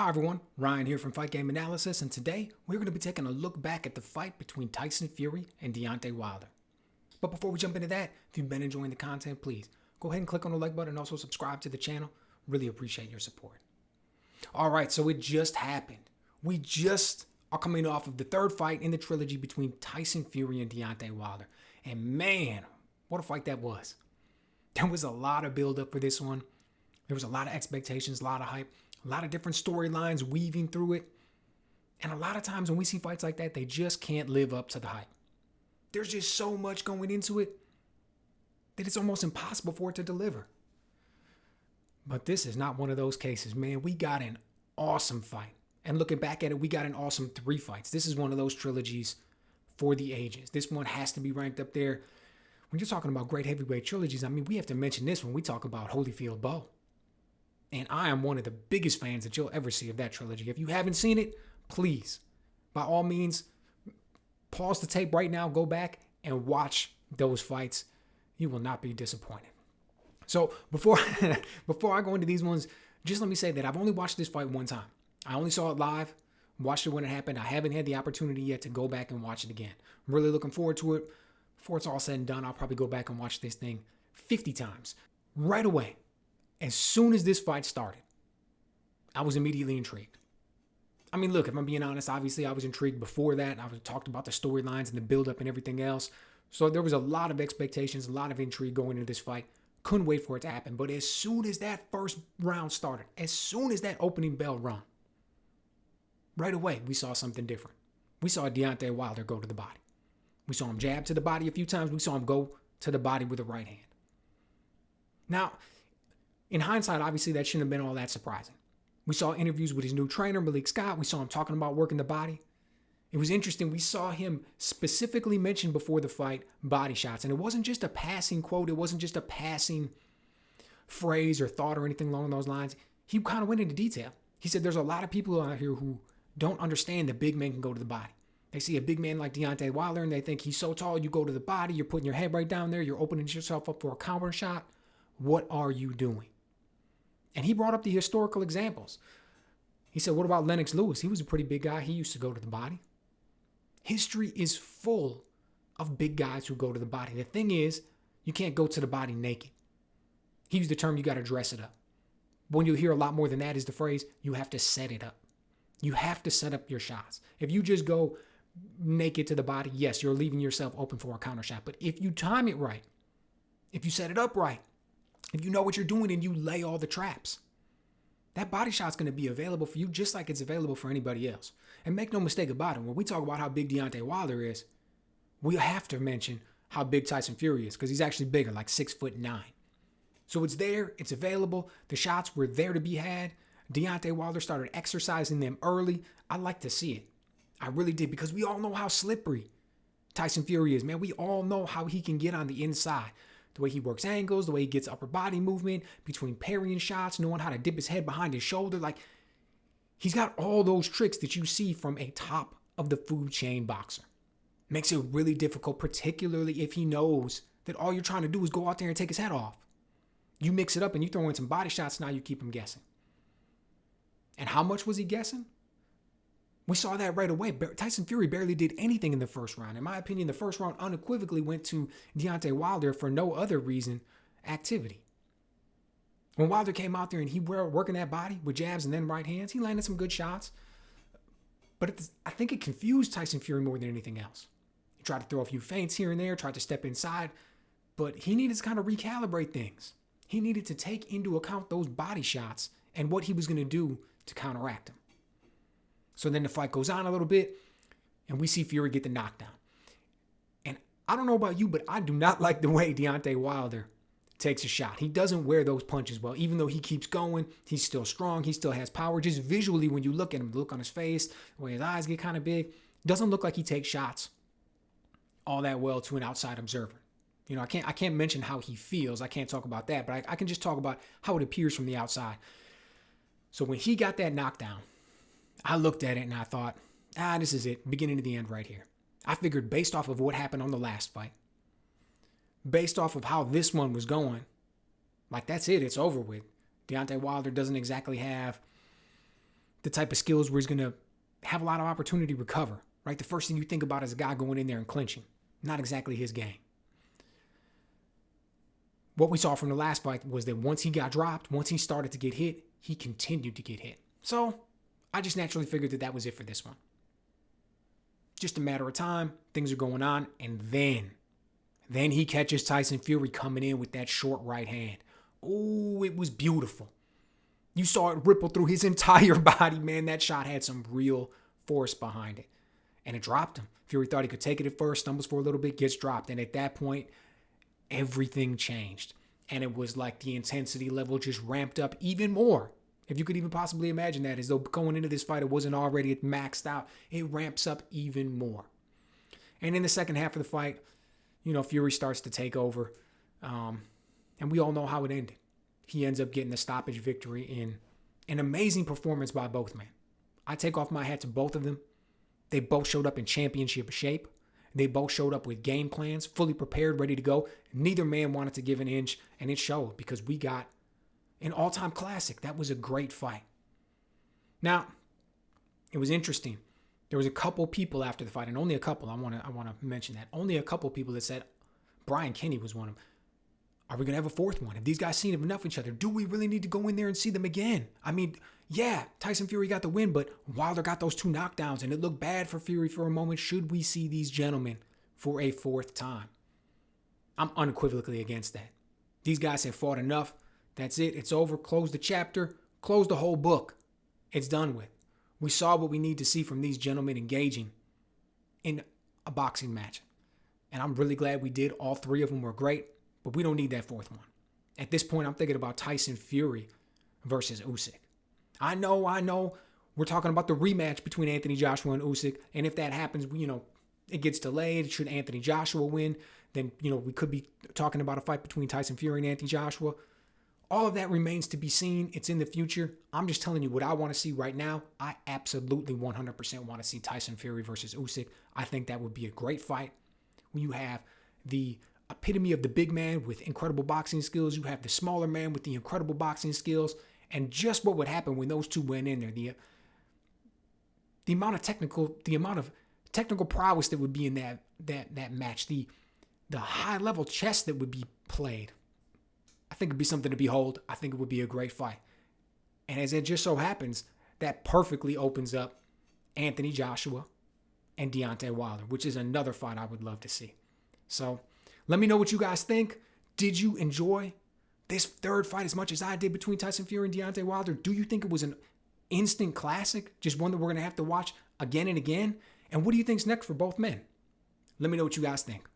Hi everyone, Ryan here from Fight Game Analysis, and today we're going to be taking a look back at the fight between Tyson Fury and Deontay Wilder. But before we jump into that, if you've been enjoying the content, please go ahead and click on the like button and also subscribe to the channel. Really appreciate your support. Alright, so it just happened. We just are coming off of the third fight in the trilogy between Tyson Fury and Deontay Wilder. And man, what a fight that was. There was a lot of build-up for this one. There was a lot of expectations, a lot of hype, a lot of different storylines weaving through it. And a lot of times when we see fights like that, they just can't live up to the hype. There's just so much going into it that it's almost impossible for it to deliver. But this is not one of those cases, man. We got an awesome fight. And looking back at it, we got an awesome 3 fights. This is one of those trilogies for the ages. This one has to be ranked up there. When you're talking about great heavyweight trilogies, I mean, we have to mention this when we talk about Holyfield Bowe. And I am one of the biggest fans that you'll ever see of that trilogy. If you haven't seen it, please, by all means, pause the tape right now, go back and watch those fights. You will not be disappointed. So before I go into these ones, just let me say that I've only watched this fight one time. I only saw it live, watched it when it happened. I haven't had the opportunity yet to go back and watch it again. I'm really looking forward to it. Before it's all said and done, I'll probably go back and watch this thing 50 times. Right away, as soon as this fight started, I was immediately intrigued. I mean, look, if I'm being honest, obviously I was intrigued before that. I was talked about the storylines and the buildup and everything else. So there was a lot of expectations, a lot of intrigue going into this fight. Couldn't wait for it to happen. But as soon as that first round started, as soon as that opening bell rung, right away we saw something different. We saw Deontay Wilder go to the body. We saw him jab to the body a few times. We saw him go to the body with the right hand. Now, in hindsight, obviously that shouldn't have been all that surprising. We saw interviews with his new trainer, Malik Scott. We saw him talking about working the body. It was interesting. We saw him specifically mention before the fight body shots. And it wasn't just a passing quote. It wasn't just a passing phrase or thought or anything along those lines. He kind of went into detail. He said there's a lot of people out here who don't understand that big men can go to the body. They see a big man like Deontay Wilder and they think he's so tall, you go to the body, you're putting your head right down there, you're opening yourself up for a counter shot. What are you doing? And he brought up the historical examples. He said, what about Lennox Lewis? He was a pretty big guy. He used to go to the body. History is full of big guys who go to the body. The thing is, you can't go to the body naked. He used the term, you got to dress it up. When you hear a lot more than that is the phrase, you have to set it up. You have to set up your shots. If you just go naked to the body, yes, you're leaving yourself open for a counter shot. But if you time it right, if you set it up right, if you know what you're doing and you lay all the traps, that body shot's going to be available for you just like it's available for anybody else. And make no mistake about it, when we talk about how big Deontay Wilder is, we have to mention how big Tyson Fury is because he's actually bigger, like 6'9". So it's there, it's available. The shots were there to be had. Deontay Wilder started exercising them early. I like to see it. I really did because we all know how slippery Tyson Fury is, man. We all know how he can get on the inside. The way he works angles, the way he gets upper body movement, between parrying shots, knowing how to dip his head behind his shoulder. Like, he's got all those tricks that you see from a top of the food chain boxer. Makes it really difficult, particularly if he knows that all you're trying to do is go out there and take his head off. You mix it up and you throw in some body shots, now you keep him guessing. And how much was he guessing? We saw that right away. Tyson Fury barely did anything in the first round. In my opinion, the first round unequivocally went to Deontay Wilder for no other reason, activity. When Wilder came out there and he were working that body with jabs and then right hands, he landed some good shots. But I think it confused Tyson Fury more than anything else. He tried to throw a few feints here and there, tried to step inside, but he needed to kind of recalibrate things. He needed to take into account those body shots and what he was going to do to counteract them. So then the fight goes on a little bit, and we see Fury get the knockdown. And I don't know about you, but I do not like the way Deontay Wilder takes a shot. He doesn't wear those punches well. Even though he keeps going, he's still strong. He still has power. Just visually, when you look at him, the look on his face, the way his eyes get kind of big, doesn't look like he takes shots all that well to an outside observer. You know, I can't mention how he feels. I can't talk about that, but I can just talk about how it appears from the outside. So when he got that knockdown, I looked at it and I thought, this is it, beginning to the end right here. I figured based off of what happened on the last fight, based off of how this one was going, like that's it, it's over with. Deontay Wilder doesn't exactly have the type of skills where he's going to have a lot of opportunity to recover, right? The first thing you think about is a guy going in there and clinching. Not exactly his game. What we saw from the last fight was that once he got dropped, once he started to get hit, he continued to get hit. So I just naturally figured that was it for this one. Just a matter of time. Things are going on. And then he catches Tyson Fury coming in with that short right hand. Oh, it was beautiful. You saw it ripple through his entire body, man. That shot had some real force behind it. And it dropped him. Fury thought he could take it at first, stumbles for a little bit, gets dropped. And at that point, everything changed. And it was like the intensity level just ramped up even more. If you could even possibly imagine that, as though going into this fight, it wasn't already maxed out. It ramps up even more. And in the second half of the fight, Fury starts to take over. And we all know how it ended. He ends up getting the stoppage victory in an amazing performance by both men. I take off my hat to both of them. They both showed up in championship shape. They both showed up with game plans, fully prepared, ready to go. Neither man wanted to give an inch, and it showed because we got an all-time classic. That was a great fight. Now, it was interesting. There was a couple people after the fight, and only a couple. I want to mention that. Only a couple people that said Brian Kenny was one of them. Are we going to have a fourth one? Have these guys seen enough of each other? Do we really need to go in there and see them again? I mean, yeah, Tyson Fury got the win, but Wilder got those 2 knockdowns, and it looked bad for Fury for a moment. Should we see these gentlemen for a fourth time? I'm unequivocally against that. These guys have fought enough. That's it. It's over. Close the chapter. Close the whole book. It's done with. We saw what we need to see from these gentlemen engaging in a boxing match. And I'm really glad we did. All 3 of them were great. But we don't need that fourth one. At this point, I'm thinking about Tyson Fury versus Usyk. I know. We're talking about the rematch between Anthony Joshua and Usyk. And if that happens, it gets delayed. Should Anthony Joshua win, then, we could be talking about a fight between Tyson Fury and Anthony Joshua. All of that remains to be seen. It's in the future. I'm just telling you what I want to see right now. I absolutely 100% want to see Tyson Fury versus Usyk. I think that would be a great fight. When you have the epitome of the big man with incredible boxing skills. You have the smaller man with the incredible boxing skills. And just what would happen when those two went in there. The amount of technical prowess that would be in that match. The high level chess that would be played. I think it'd be something to behold. I think it would be a great fight. And as it just so happens, that perfectly opens up Anthony Joshua and Deontay Wilder, which is another fight I would love to see. So let me know what you guys think. Did you enjoy this third fight as much as I did between Tyson Fury and Deontay Wilder? Do you think it was an instant classic? Just one that we're going to have to watch again and again? And what do you think's next for both men? Let me know what you guys think.